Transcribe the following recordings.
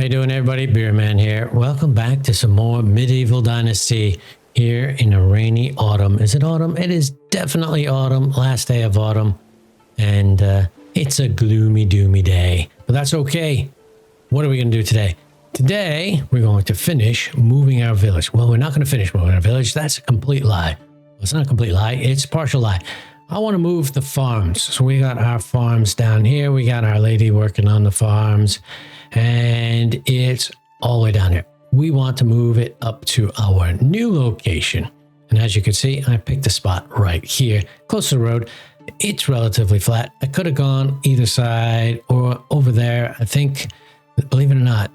you doing, everybody? Beerman here. Welcome back to some more Medieval Dynasty here in a rainy autumn. Is it autumn? It is definitely autumn, last day of autumn. And it's a gloomy, doomy day. But that's okay. What are we going to do today? Today, we're going to finish moving our village. Well, we're not going to finish moving our village. That's a complete lie. Well, it's not a complete lie. It's a partial lie. I want to move the farms. So we got our farms down here. We got our lady working on the farms. And it's all the way down here. We want to move it up to our new location. And as you can see, I picked a spot right here, close to the road. It's relatively flat. I could have gone either side or over there. I think, believe it or not,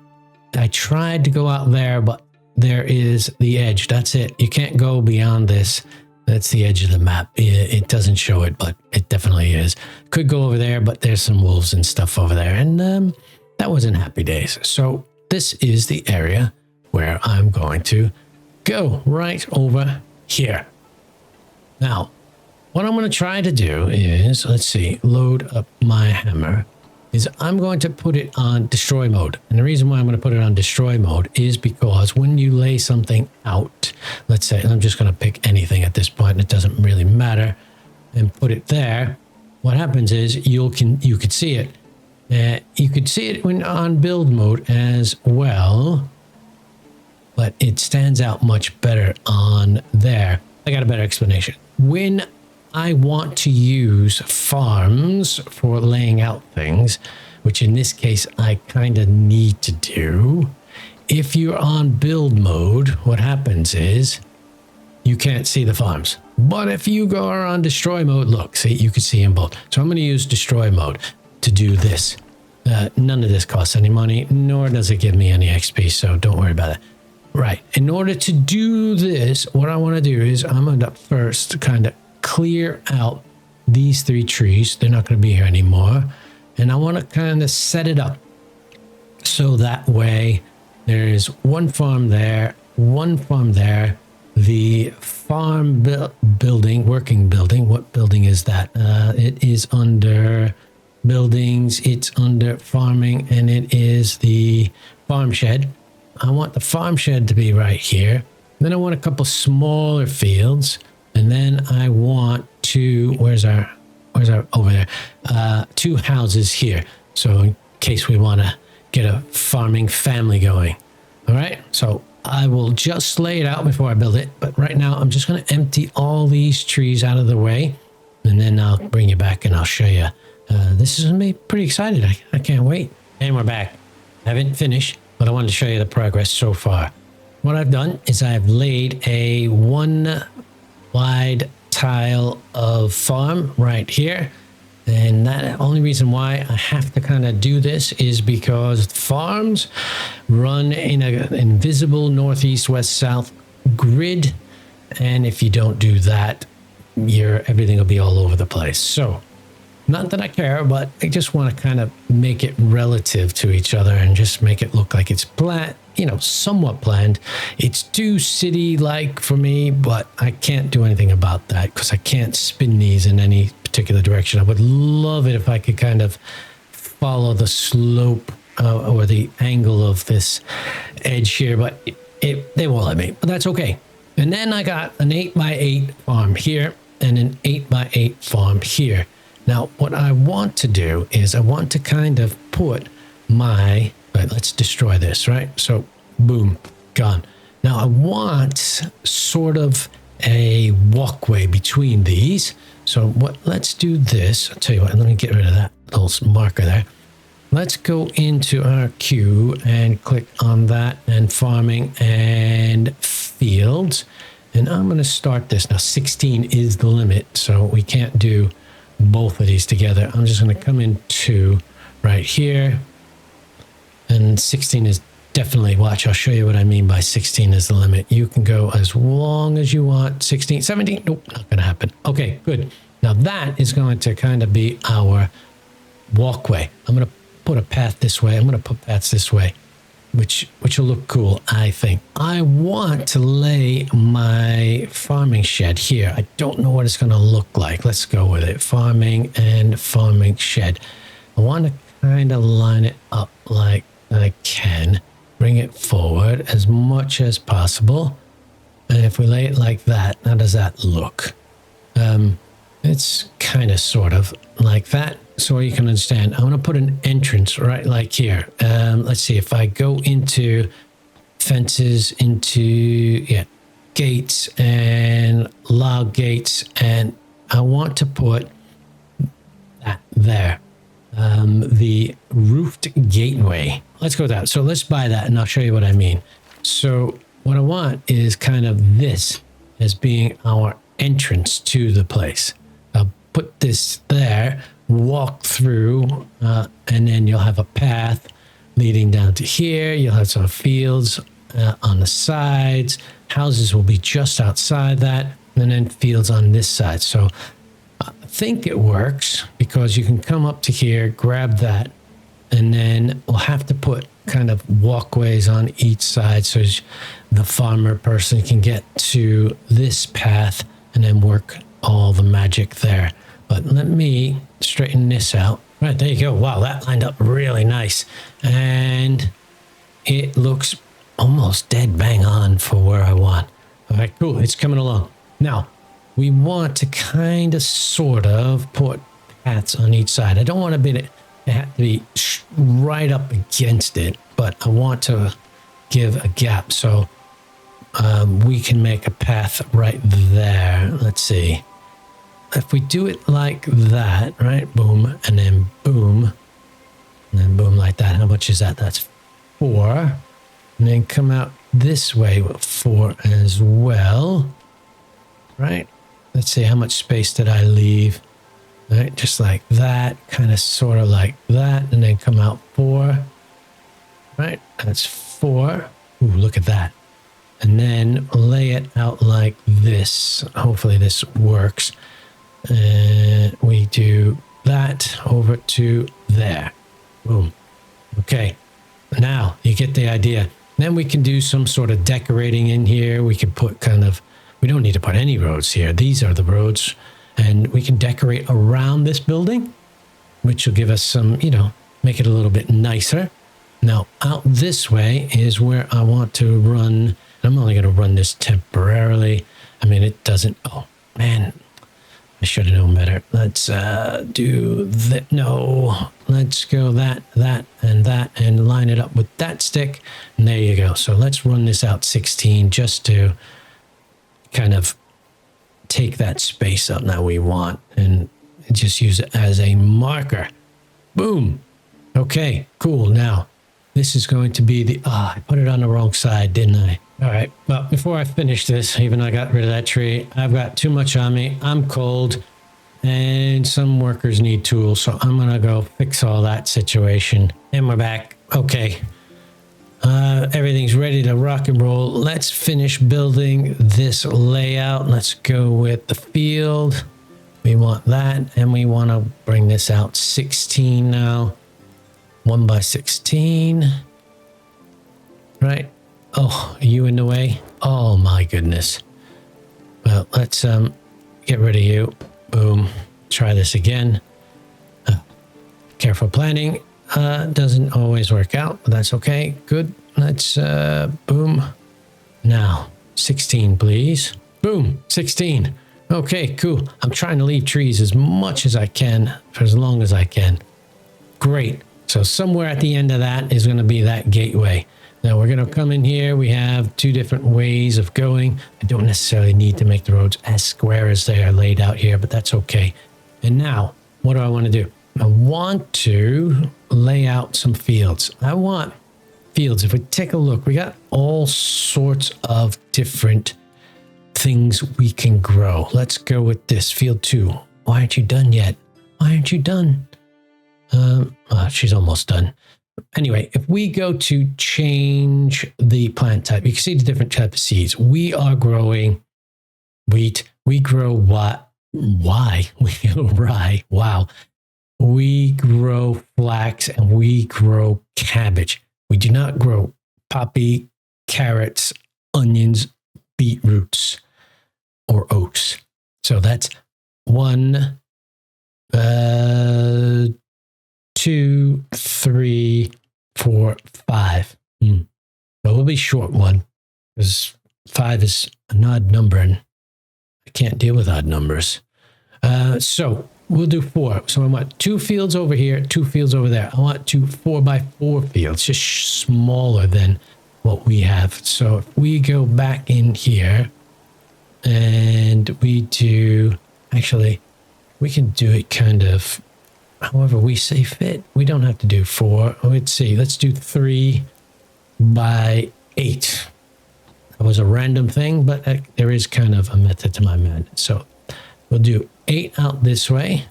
I tried to go out there, but there is the edge. That's it. You can't go beyond this. That's the edge of the map. It doesn't show it, but it definitely is. Could go over there, but there's some wolves and stuff over there. And that wasn't happy days. So this is the area where I'm going to go, right over here. Now, what I'm going to try to do is, let's see, load up my hammer, is I'm going to put it on destroy mode. And the reason why I'm going to put it on destroy mode is because when you lay something out, let's say, I'm just going to pick anything at this point, it doesn't really matter, and put it there, what happens is you could see it. You could see it when on build mode as well, but it stands out much better on there. I got a better explanation. When I want to use farms for laying out things, which in this case I kind of need to do, if you're on build mode, what happens is you can't see the farms. But if you go on destroy mode, look, see, you can see them both. So I'm going to use destroy mode to do this. None of this costs any money, nor does it give me any XP, so don't worry about it. Right, in order to do this, what I want to do is I'm going to first kind of clear out these three trees. They're not going to be here anymore. And I want to kind of set it up so that way there's one farm there, one farm there. The farm building, working building, what building is that? It is under buildings, it's under farming, and it is the farm shed. I want the farm shed to be right here. Then I want a couple smaller fields, and then I want where's our over there, two houses here, so in case we want to get a farming family going. All right, so I will just lay it out before I build it, but right now I'm just going to empty all these trees out of the way, and then I'll bring you back and I'll show you. This is going to be pretty excited. I can't wait. And we're back. I haven't finished, but I wanted to show you the progress so far. What I've done is I've laid a one wide tile of farm right here. And that only reason why I have to kind of do this is because farms run in an invisible northeast, west, south grid. And if you don't do that, everything will be all over the place. So not that I care, but I just want to kind of make it relative to each other and just make it look like it's planned, somewhat planned. It's too city-like for me, but I can't do anything about that because I can't spin these in any particular direction. I would love it if I could kind of follow the slope or the angle of this edge here, but they won't let me, but that's okay. And then I got an 8x8 farm here and an 8x8 farm here. Now, what I want to do is I want to kind of put right, let's destroy this, right? So, boom, gone. Now, I want sort of a walkway between these. So, let's do this. I'll tell you what, let me get rid of that little marker there. Let's go into our queue and click on that and farming and fields. And I'm going to start this. Now, 16 is the limit, so we can't do both of these together. I'm just going to come into right here, and 16 is definitely, watch, I'll show you what I mean by 16 is the limit. You can go as long as you want. 16, 17, nope, not going to happen. Okay, good. Now that is going to kind of be our walkway. I'm going to put a path this way. I'm going to put paths this way, which will look cool, I think. I want to lay my farming shed here. I don't know what it's going to look like. Let's go with it. Farming and farming shed. I want to kind of line it up like I can. bring it forward as much as possible. And if we lay it like that, how does that look? It's kind of sort of like that. So you can understand, I want to put an entrance right like here. Let's see if I go into fences, into, yeah, gates and log gates, and I want to put that there. The roofed gateway. Let's go with that. So let's buy that and I'll show you what I mean. So what I want is kind of this as being our entrance to the place. I'll put this there, walk through, and then you'll have a path leading down to here. You'll have some fields on the sides. Houses will be just outside that, and then fields on this side. So I think it works because you can come up to here, grab that, and then we'll have to put kind of walkways on each side so the farmer person can get to this path and then work all the magic there. But let me straighten this out. Right, there you go. Wow, that lined up really nice. And it looks almost dead bang on for where I want. All right, cool. It's coming along. Now, we want to kind of sort of put paths on each side. I don't want it to have to be right up against it, but I want to give a gap. So we can make a path right there. Let's see. If we do it like that, right? Boom, and then boom like that. How much is that? That's 4. And then come out this way with 4 as well. Right? Let's see, how much space did I leave? Right, just like that, kind of sort of like that, and then come out 4. Right, that's 4. Ooh, look at that. And then lay it out like this. Hopefully this works. And we do that over to there. Boom. Okay, now you get the idea. Then we can do some sort of decorating in here. We can put kind of, we don't need to put any roads here. These are the roads. And we can decorate around this building, which will give us some, you know, make it a little bit nicer. Now, out this way is where I want to run. I'm only going to run this temporarily. I mean, it doesn't, oh, man, I should have known better. Let's do that. No, let's go that, and line it up with that stick. And there you go. So let's run this out 16 just to kind of take that space up that we want and just use it as a marker. Boom. Okay, cool. Now, this is going to be the, I put it on the wrong side, didn't I? All right. Well, before I finish this, even though I got rid of that tree, I've got too much on me. I'm cold and some workers need tools. So I'm going to go fix all that situation. And we're back. Okay. Everything's ready to rock and roll. Let's finish building this layout. Let's go with the field. We want that, and we want to bring this out 16 now. 1 by 16. Right. Oh, are you in the way? Oh my goodness. Well, let's get rid of you. Boom. Try this again. Careful planning. Doesn't always work out, but that's okay. Good. Let's boom. Now 16, please. Boom. 16. Okay, cool. I'm trying to leave trees as much as I can for as long as I can. Great. So somewhere at the end of that is going to be that gateway. Now we're going to come in here. We have 2 different ways of going. I don't necessarily need to make the roads as square as they are laid out here, but that's okay. And now, what do I want to do? I want to lay out some fields. I want fields. If we take a look, we got all sorts of different things we can grow. Let's go with this. Field 2. Why aren't you done yet? Why aren't you done? She's almost done. Anyway, if we go to change the plant type, you can see the different type of seeds. We are growing wheat. We grow what? Why? We grow rye. Wow. We grow flax and we grow cabbage. We do not grow poppy, carrots, onions, beetroots, or oats. So that's 1, 2, 3, 4, 5. it'll be a short one because 5 is an odd number and I can't deal with odd numbers. So we'll do 4. So I want 2 fields over here, 2 fields over there. I want 2 4x4 fields, just smaller than what we have. So if we go back in here and we do, actually, we can do it kind of however we see fit. We don't have to do 4. Let's see. Let's do 3 by 8. That was a random thing, but there is kind of a method to my madness. So we'll do 8 out this way.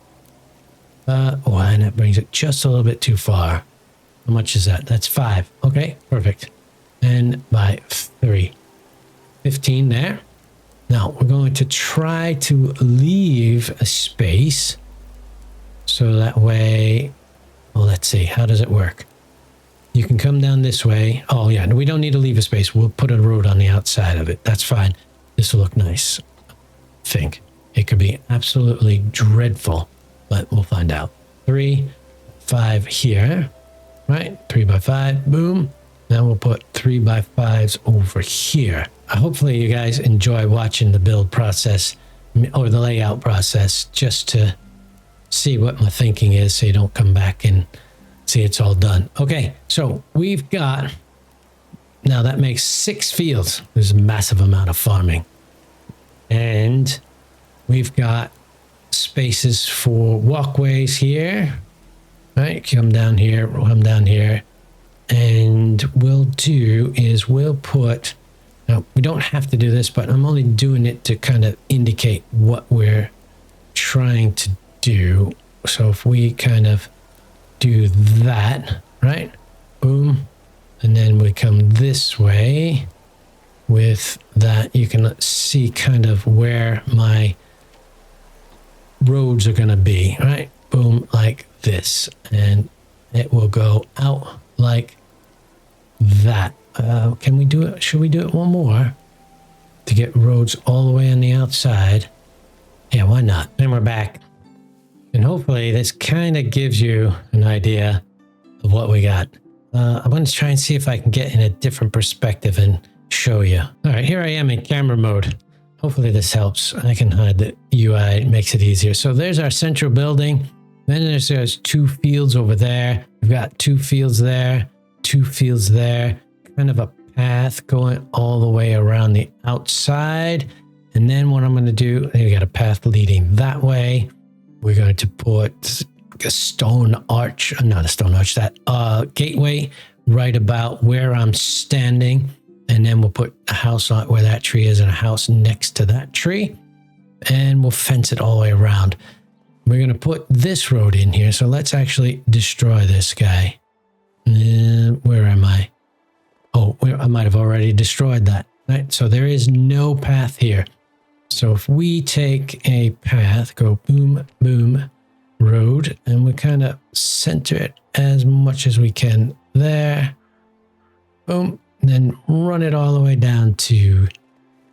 Oh, and that brings it just a little bit too far. How much is that? That's 5. Okay, perfect. And by 3. 15 there. Now we're going to try to leave a space. So that way, well, let's see. How does it work? You can come down this way. Oh, yeah. We don't need to leave a space. We'll put a road on the outside of it. That's fine. This will look nice. I think. It could be absolutely dreadful, but we'll find out. 3, 5 here. Right? 3 by 5. Boom. Now we'll put 3 by 5s over here. Hopefully you guys enjoy watching the build process or the layout process just to see what my thinking is so you don't come back and see it's all done. Okay, so we've got, now that makes 6 fields. There's a massive amount of farming. And we've got spaces for walkways here. Right, come down here, come down here. And we'll do is we'll put, now we don't have to do this, but I'm only doing it to kind of indicate what we're trying to do. So if we kind of do that, right? Boom. And then we come this way with that. You can see kind of where my roads are going to be, right? Boom, like this. And it will go out like that. Can we do it? Should we do it one more to get roads all the way on the outside? Yeah, why not? And we're back. And hopefully this kind of gives you an idea of what we got. I'm going to try and see if I can get in a different perspective and show you. All right, here I am in camera mode. Hopefully this helps. I can hide the UI. It makes it easier. So there's our central building. Then there's 2 fields over there. We've got 2 fields there, 2 fields there. Kind of a path going all the way around the outside. And then what I'm going to do, we got a path leading that way. We're going to put a stone arch, not a stone arch, that gateway right about where I'm standing. And then we'll put a house on where that tree is and a house next to that tree. And we'll fence it all the way around. We're going to put this road in here. So let's actually destroy this guy. Where am I? Oh, I might have already destroyed that. Right? So there is no path here. So if we take a path, go boom, boom, road, and we kind of center it as much as we can there. Boom. And then run it all the way down to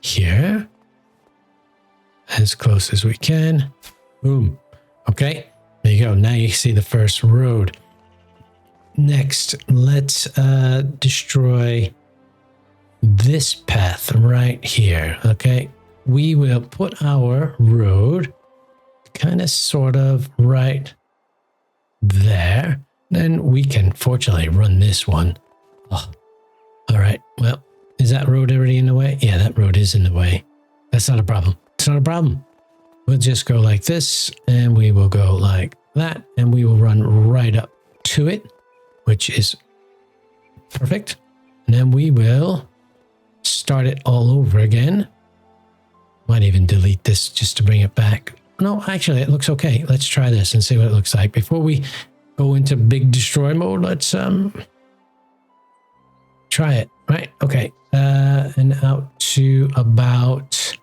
here. As close as we can. Boom. Okay. There you go. Now you see the first road. Next, let's destroy this path right here. Okay. We will put our road kind of sort of right there. Then we can fortunately run this one. Oh, all right. Well, is that road already in the way? Yeah, that road is in the way. That's not a problem. It's not a problem. We'll just go like this and we will go like that and we will run right up to it, which is perfect. And then we will start it all over again. Might even delete this just to bring it back. No, actually, it looks okay. Let's try this and see what it looks like. Before we go into big destroy mode, let's try it, right? Okay. And out to about,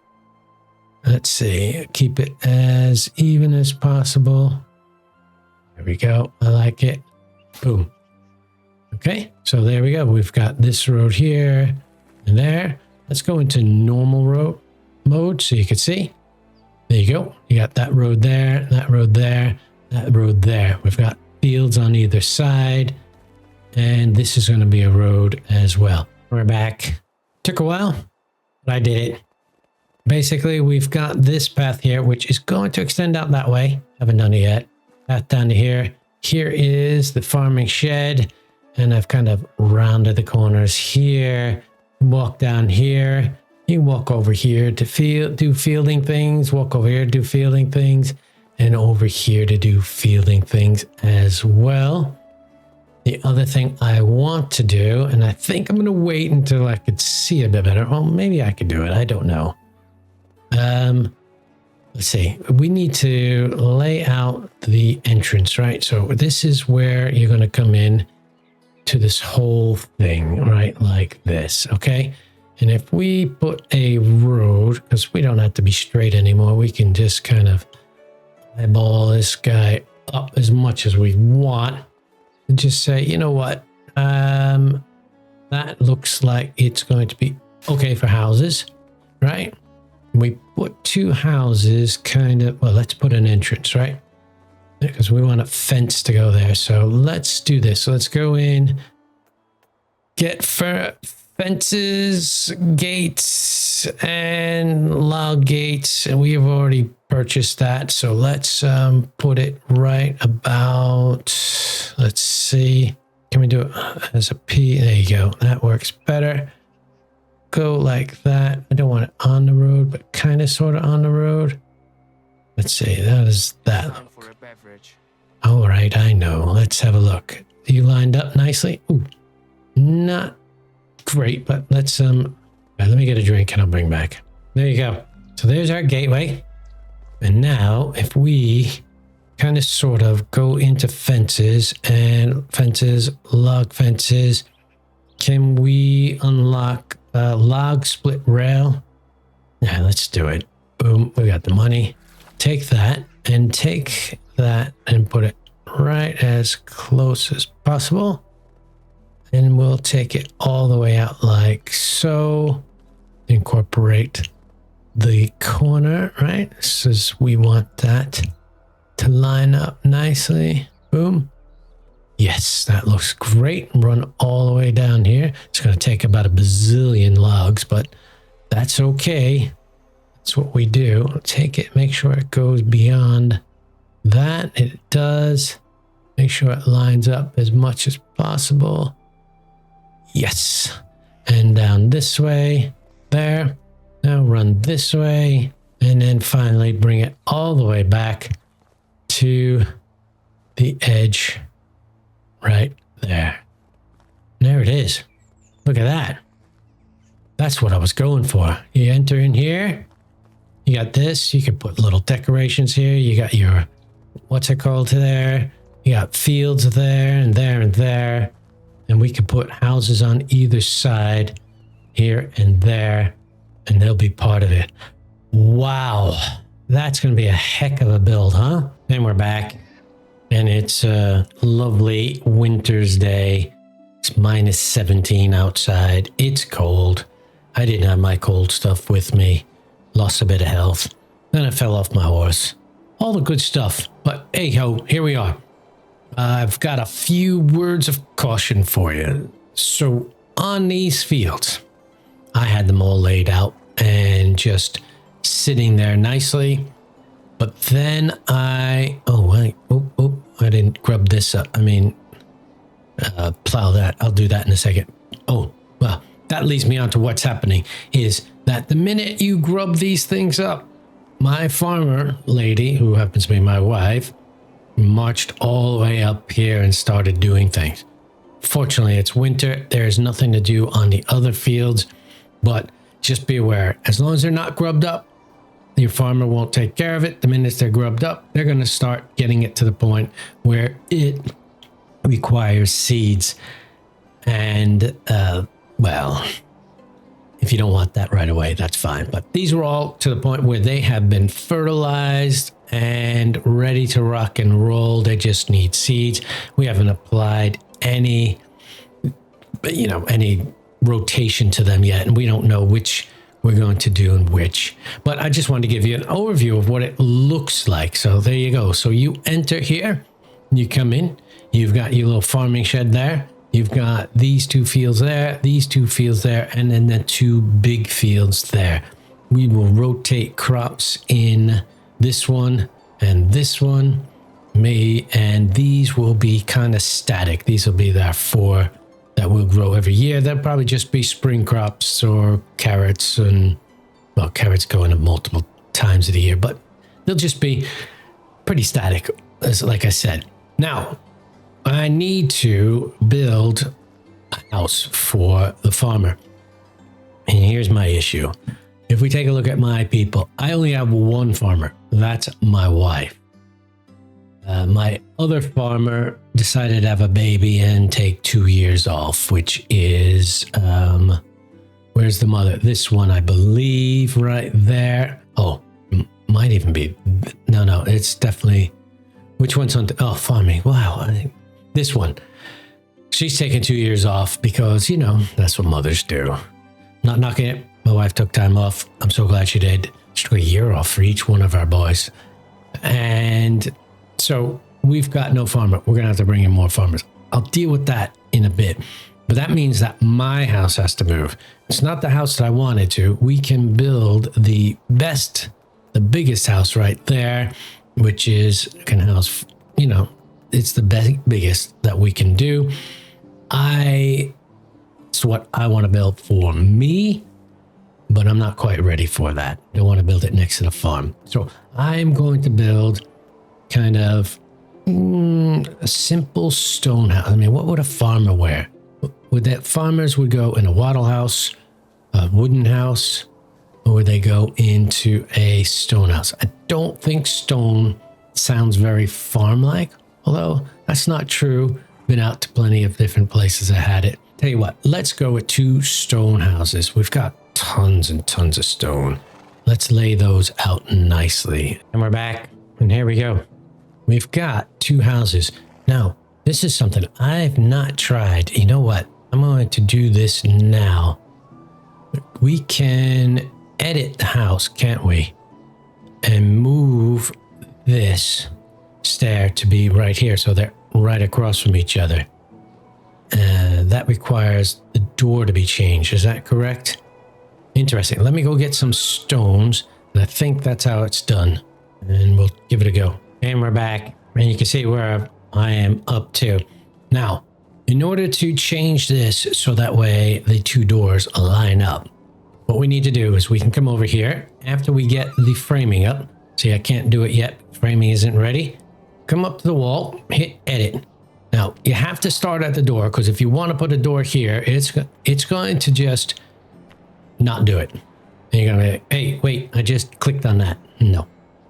let's see, keep it as even as possible. There we go. I like it. Boom. Okay. So there we go. We've got this road here and there. Let's go into normal road mode so you can see. There you go. You got that road there, that road there, that road there. We've got fields on either side. And this is going to be a road as well. We're back. Took a while, but I did it. Basically, we've got this path here, which is going to extend out that way. Haven't done it yet. Path down to here. Here is the farming shed, and I've kind of rounded the corners here. Walk down here. You walk over here to do fielding things. Walk over here to do fielding things, and over here to do fielding things as well. The other thing I want to do, and I think I'm going to wait until I could see a bit better. Well, maybe I could do it. I don't know. Let's see. We need to lay out the entrance, right? So this is where you're going to come in to this whole thing, right? Like this, okay? And if we put a road, because we don't have to be straight anymore, we can just kind of eyeball this guy up as much as we want and just say, you know what? That looks like it's going to be okay for houses, right? We put two houses kind of, well, let's put an entrance, right? Because we want a fence to go there. So let's do this. So let's go in, get fences, gates, and log gates. And we have already purchased that. So let's put it right about, let's see. Can we do it as a P? There you go. That works better. Go like that. I don't want it on the road, but kind of sort of on the road. Let's see. That is that. For a beverage. All right, I know. Let's have a look. You lined up nicely. Ooh, not great, but let's let me get a drink and I'll bring back. There you go. So there's our gateway. And now if we kind of sort of go into fences and fences, log fences, can we unlock log split rail? Yeah, let's do it. Boom, we got the money. Take that and take that and put it right as close as possible. And we'll take it all the way out like so. Incorporate the corner, right? So we want that to line up nicely. Boom. Yes, that looks great. Run all the way down here. It's going to take about a bazillion logs, but that's okay. That's what we do. Take it, make sure it goes beyond that. It does. Make sure it lines up as much as possible. Yes. And down this way, there. Now run this way, and then finally bring it all the way back to the edge right there. There it is. Look at that. That's what I was going for. You enter in here. You got this. You can put little decorations here. You got your, what's it called there? You got fields there and there and there. And we can put houses on either side here and there. And they'll be part of it. Wow. That's going to be a heck of a build, huh? And we're back. And it's a lovely winter's day. It's minus 17 outside. It's cold. I didn't have my cold stuff with me. Lost a bit of health. Then I fell off my horse. All the good stuff. But hey ho, here we are. I've got a few words of caution for you. So on these fields, I had them all laid out and just sitting there nicely. But then I didn't grub this up. I mean, plow that. I'll do that in a second. Oh, well, that leads me on to what's happening is that the minute you grub these things up, my farmer lady, who happens to be my wife, marched all the way up here and started doing things. Fortunately, it's winter. There's nothing to do on the other fields, but just be aware, as long as they're not grubbed up, your farmer won't take care of it. The minute they're grubbed up, they're going to start getting it to the point where it requires seeds. And, well, if you don't want that right away, that's fine. But these are all to the point where they have been fertilized and ready to rock and roll. They just need seeds. We haven't applied any rotation to them yet, and we don't know which we're going to do and which. But I just wanted to give you an overview of what it looks like. So there you go. So you enter here, you come in, you've got your little farming shed there. You've got these 2 fields there, these 2 fields there, and then the 2 big fields there. We will rotate crops in this one and this one. And these will be kind of static. These will be our 4 that will grow every year. They'll probably just be spring crops or carrots, and well, carrots go in multiple times of the year, but they'll just be pretty static, as like I said. Now, I need to build a house for the farmer. And here's my issue. If we take a look at my people, I only have 1 farmer. That's my wife. My other farmer decided to have a baby and take 2 years off, which is, where's the mother? This one, I believe, right there. Oh, might even be, no, it's definitely, which one's on, farming. Wow, this one. She's taking 2 years off because, you know, that's what mothers do. Not knocking it. My wife took time off. I'm so glad she did. She took a year off for each one of our boys. And so we've got no farmer. We're going to have to bring in more farmers. I'll deal with that in a bit. But that means that my house has to move. It's not the house that I wanted to. We can build the biggest house right there, which is, can house, you know, it's the biggest that we can do. It's what I want to build for me, but I'm not quite ready for that. I don't want to build it next to the farm. So I'm going to build kind of a simple stone house. I mean, what would a farmer wear? Farmers would go in a wattle house, a wooden house, or would they go into a stone house? I don't think stone sounds very farm-like, although that's not true. Been out to plenty of different places that had it. Tell you what, let's go with 2 stone houses. We've got tons and tons of stone. Let's lay those out nicely. And we're back, and here we go. We've got 2 houses. Now, this is something I've not tried. You know what? I'm going to do this now. We can edit the house, can't we? And move this stair to be right here, so they're right across from each other. That requires the door to be changed. Is that correct? Interesting. Let me go get some stones, and I think that's how it's done. And we'll give it a go. And we're back, and you can see where I am up to. Now, in order to change this so that way the 2 doors line up, what we need to do is we can come over here after we get the framing up. See, I can't do it yet. Framing isn't ready. Come up to the wall, hit edit. Now, you have to start at the door, because if you want to put a door here, it's going to just not do it. And you're going to be like, hey, wait, I just clicked on that. No,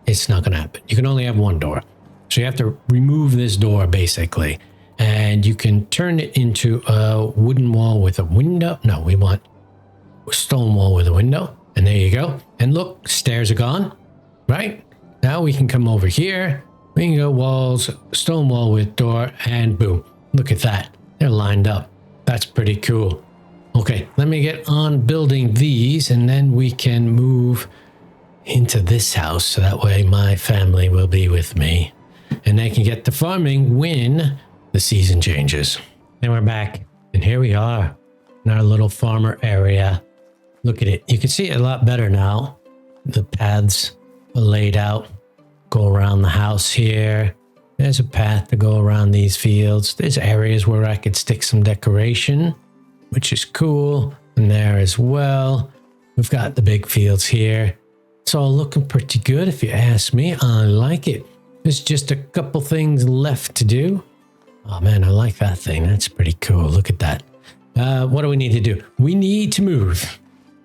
it's not going to happen. You can only have 1 door. So you have to remove this door, basically. And you can turn it into a wooden wall with a window. No, we want a stone wall with a window. And there you go. And look, stairs are gone, right? Now we can come over here. We can go walls, stone wall with door, and boom. Look at that. They're lined up. That's pretty cool. Okay, let me get on building these, and then we can move into this house. So that way my family will be with me. And they can get to farming when the season changes. And we're back. And here we are in our little farmer area. Look at it. You can see it a lot better now. The paths are laid out. Go around the house here. There's a path to go around these fields. There's areas where I could stick some decoration, which is cool. And there as well. We've got the big fields here. It's all looking pretty good if you ask me. I like it. There's just a couple things left to do. Oh man, I like that thing. That's pretty cool. Look at that. What do we need to do? We need to move.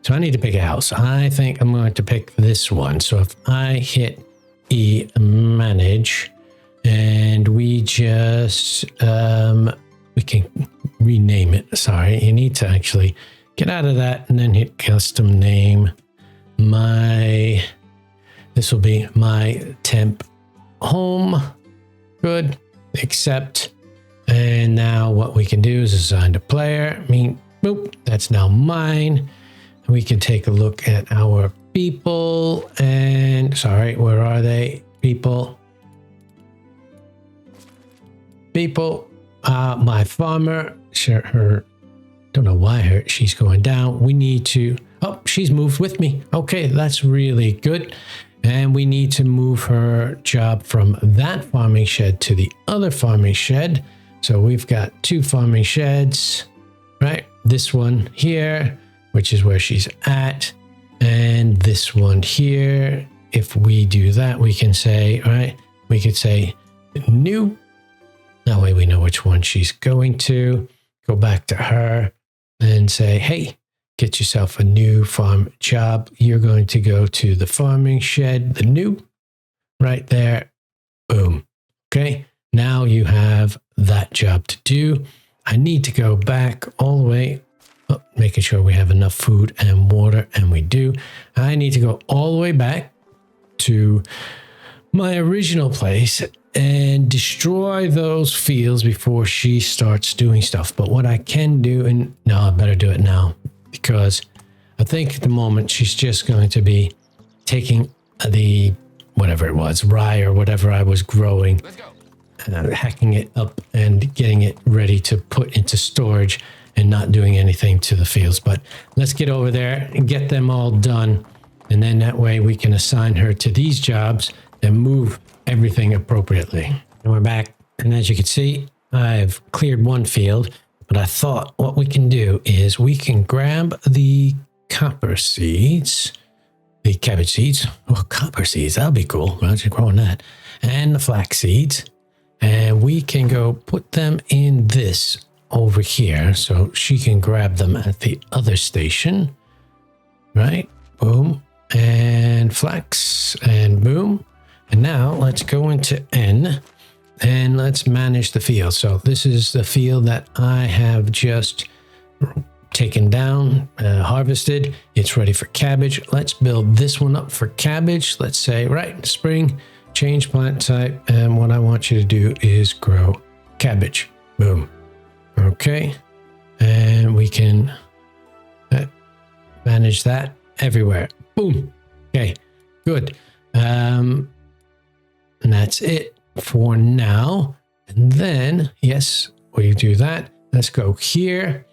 So I need to pick a house. I think I'm going to pick this one. So if I hit E, manage, and we just, we can rename it. Sorry, you need to actually get out of that and then hit custom name. This will be my temp home. Good. Accept. And now what we can do is assign to player. Boop, that's now mine. We can take a look at our people and, sorry, where are they? People. my farmer, her, don't know why she's going down. We need to, oh, she's moved with me. Okay, that's really good. And we need to move her job from that farming shed to the other farming shed. So we've got 2 farming sheds, right? This one here, which is where she's at. And this one here. If we do that, we can say, right? We could say new. That way we know which one she's going to. Go back to her and say, hey, get yourself a new farm job. You're going to go to the farming shed, the new, right there. Boom. Okay. Now you have that job to do. I need to go back all the way, making sure we have enough food and water, and we do. I need to go all the way back to my original place and destroy those fields before she starts doing stuff. But what I can do, and no, I better do it now, because I think at the moment she's just going to be taking the, whatever it was, rye or whatever I was growing, hacking it up and getting it ready to put into storage and not doing anything to the fields. But let's get over there and get them all done. And then that way we can assign her to these jobs and move everything appropriately. And we're back. And as you can see, I've cleared one field, but I thought what we can do is we can grab the copper seeds, the cabbage seeds. Oh, copper seeds, that'll be cool. Imagine growing that. And the flax seeds. And we can go put them in this over here. So she can grab them at the other station. Right? Boom. And flax. And boom. And now let's go into N. And let's manage the field. So this is the field that I have just taken down, harvested. It's ready for cabbage. Let's build this one up for cabbage. Let's say, right, spring, change plant type. And what I want you to do is grow cabbage. Boom. Okay. And we can manage that everywhere. Boom. Okay, good. And that's it for now. And then, yes, we do that. Let's go here.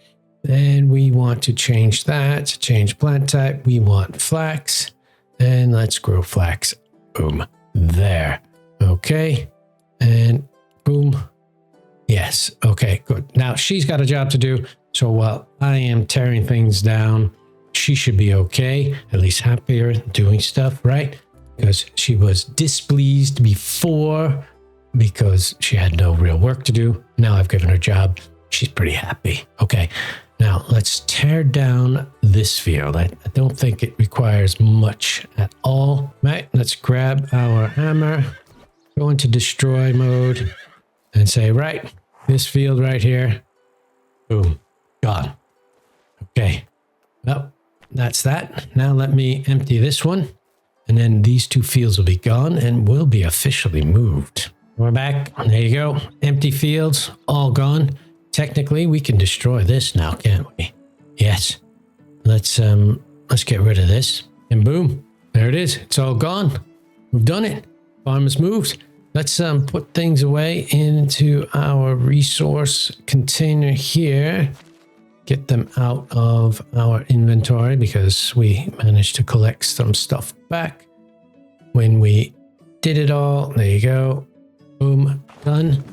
And we want to change that, change plant type. We want flax. And let's grow flax. Boom. There. Okay. And boom. Yes. Okay, good. Now she's got a job to do. So while I am tearing things down, she should be okay, at least happier doing stuff, right? Because she was displeased before because she had no real work to do. Now I've given her a job. She's pretty happy. Okay, now let's tear down this field. I don't think it requires much at all. Right, let's grab our hammer, go into destroy mode and say, right, this field right here, boom, gone. Okay, well, that's that. Now let me empty this one. And then these 2 fields will be gone and will be officially moved. We're back. There you go. Empty fields, all gone. Technically, we can destroy this now, can't we? Yes. Let's get rid of this. And boom, there it is. It's all gone. We've done it. Farm is moved. Let's put things away into our resource container here. Get them out of our inventory because we managed to collect some stuff back when we did it all. There you go. Boom, done.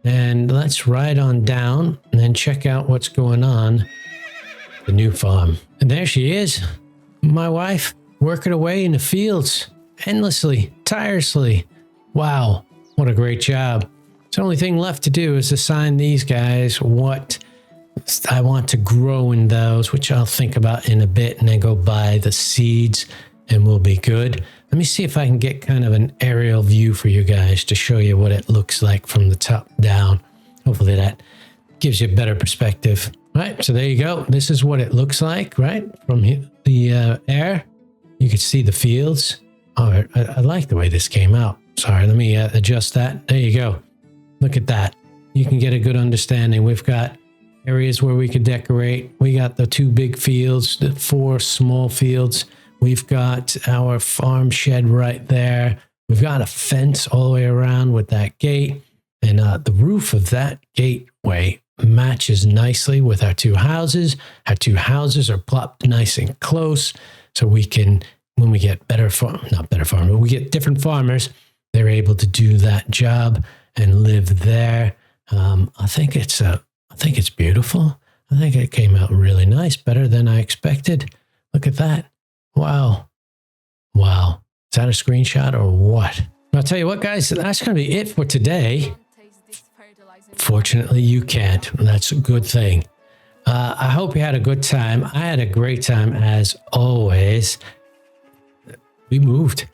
And let's ride on down and then check out what's going on. The new farm. And there she is. My wife working away in the fields endlessly, tirelessly. Wow, what a great job. So the only thing left to do is assign these guys what I want to grow in those, which I'll think about in a bit, and then go buy the seeds and we'll be good. Let me see if I can get kind of an aerial view for you guys to show you what it looks like from the top down. Hopefully that gives you a better perspective. Right, so there you go. This is what it looks like, right? From the air, you can see the fields. Oh, I like the way this came out. Sorry, let me adjust that. There you go. Look at that. You can get a good understanding. We've got areas where we could decorate. We got the 2 big fields, the 4 small fields. We've got our farm shed right there. We've got a fence all the way around with that gate. And the roof of that gateway matches nicely with our two houses. Our two houses are plopped nice and close. So we can, when we get but we get different farmers, they're able to do that job and live there. I think it's beautiful. I think it came out really nice, better than I expected. Look at that. Wow. Wow. Is that a screenshot or what? I'll tell you what, guys, that's going to be it for today. Fortunately, you can't. That's a good thing. I hope you had a good time. I had a great time as always. We moved.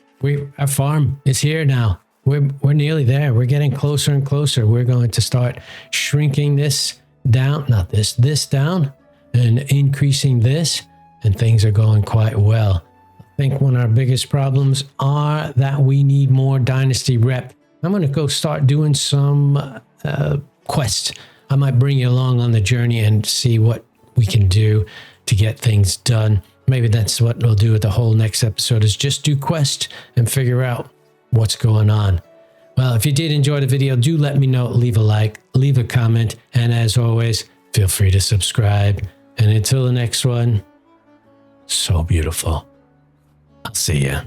Our farm is here now. We're nearly there. We're getting closer and closer. We're going to start shrinking this down, not this down, and increasing this, and things are going quite well. I think one of our biggest problems are that we need more dynasty rep. I'm going to go start doing some quests. I might bring you along on the journey and see what we can do to get things done. Maybe that's what we'll do with the whole next episode, is just do quests and figure out what's going on. Well, if you did enjoy the video, do let me know. Leave a like, leave a comment, and as always, feel free to subscribe. And until the next one, so beautiful. I'll see ya.